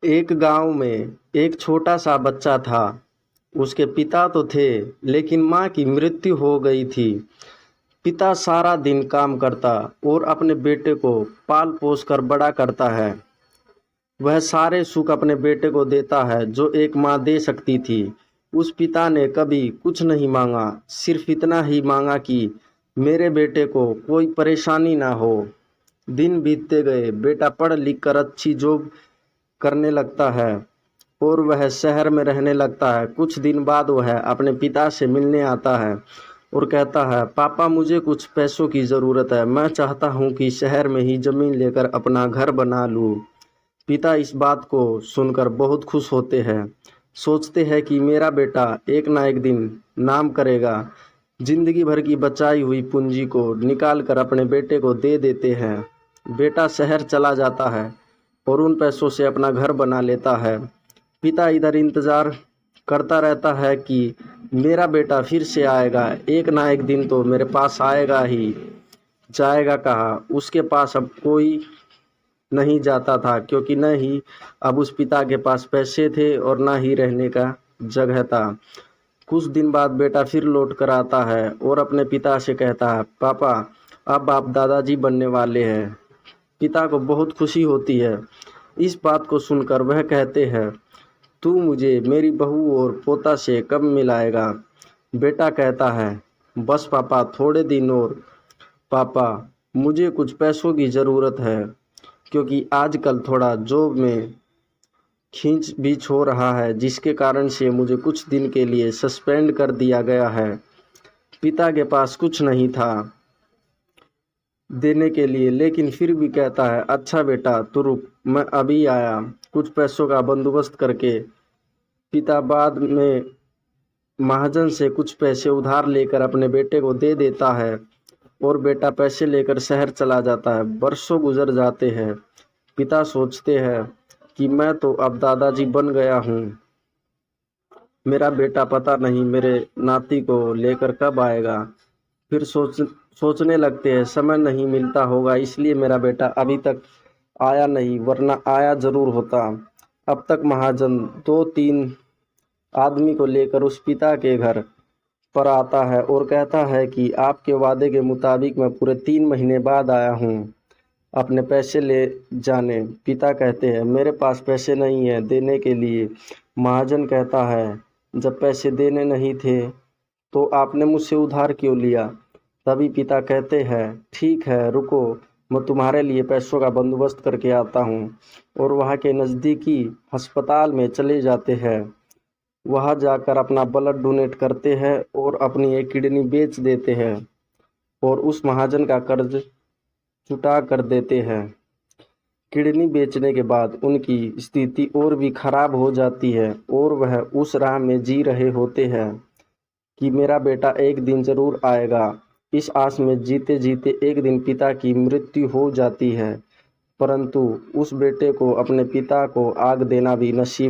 एक गांव में एक छोटा सा बच्चा था। उसके पिता तो थे, लेकिन माँ की मृत्यु हो गई थी। पिता सारा दिन काम करता और अपने बेटे को पाल पोस कर बड़ा करता है। वह सारे सुख अपने बेटे को देता है जो एक माँ दे सकती थी। उस पिता ने कभी कुछ नहीं मांगा, सिर्फ इतना ही मांगा कि मेरे बेटे को कोई परेशानी ना हो। दिन बीतते गए, बेटा पढ़ लिख कर अच्छी जॉब करने लगता है और वह शहर में रहने लगता है। कुछ दिन बाद वह अपने पिता से मिलने आता है और कहता है, पापा मुझे कुछ पैसों की ज़रूरत है। मैं चाहता हूँ कि शहर में ही ज़मीन लेकर अपना घर बना लूँ। पिता इस बात को सुनकर बहुत खुश होते हैं। सोचते हैं कि मेरा बेटा एक ना एक दिन नाम करेगा। जिंदगी भर की बचाई हुई पूंजी को निकाल कर अपने बेटे को दे देते हैं। बेटा शहर चला जाता है और उन पैसों से अपना घर बना लेता है। पिता इधर इंतज़ार करता रहता है कि मेरा बेटा फिर से आएगा, एक ना एक दिन तो मेरे पास आएगा ही। जाएगा कहाँ? उसके पास अब कोई नहीं जाता था, क्योंकि न ही अब उस पिता के पास पैसे थे और ना ही रहने का जगह था। कुछ दिन बाद बेटा फिर लौट कर आता है और अपने पिता से कहता है, पापा अब आप दादाजी बनने वाले हैं। पिता को बहुत खुशी होती है। इस बात को सुनकर वह कहते हैं, तू मुझे मेरी बहू और पोता से कब मिलाएगा? बेटा कहता है, बस पापा थोड़े दिन और। पापा मुझे कुछ पैसों की ज़रूरत है, क्योंकि आजकल थोड़ा जॉब में खींच बीच हो रहा है, जिसके कारण से मुझे कुछ दिन के लिए सस्पेंड कर दिया गया है। पिता के पास कुछ नहीं था देने के लिए, लेकिन फिर भी कहता है, अच्छा बेटा तू रुक, मैं अभी आया। कुछ पैसों का बंदोबस्त करके पिता बाद में महाजन से कुछ पैसे उधार लेकर अपने बेटे को दे देता है और बेटा पैसे लेकर शहर चला जाता है। बरसों गुजर जाते हैं। पिता सोचते हैं कि मैं तो अब दादाजी बन गया हूँ। मेरा बेटा पता नहीं मेरे नाती को लेकर कब आएगा। फिर सोचने लगते हैं, समय नहीं मिलता होगा इसलिए मेरा बेटा अभी तक आया नहीं, वरना आया ज़रूर होता। अब तक महाजन 2-3 आदमी को लेकर उस पिता के घर पर आता है और कहता है कि आपके वादे के मुताबिक मैं पूरे 3 महीने बाद आया हूँ अपने पैसे ले जाने। पिता कहते हैं, मेरे पास पैसे नहीं है देने के लिए। महाजन कहता है, जब पैसे देने नहीं थे तो आपने मुझसे उधार क्यों लिया? तभी पिता कहते हैं, ठीक है रुको, मैं तुम्हारे लिए पैसों का बंदोबस्त करके आता हूँ। और वहाँ के नज़दीकी अस्पताल में चले जाते हैं। वहाँ जाकर अपना ब्लड डोनेट करते हैं और अपनी एक किडनी बेच देते हैं और उस महाजन का कर्ज चुका कर देते हैं। किडनी बेचने के बाद उनकी स्थिति और भी खराब हो जाती है और वह उस राह में जी रहे होते हैं कि मेरा बेटा एक दिन ज़रूर आएगा। इस आस में जीते जीते एक दिन पिता की मृत्यु हो जाती है, परंतु उस बेटे को अपने पिता को आग देना भी नसीब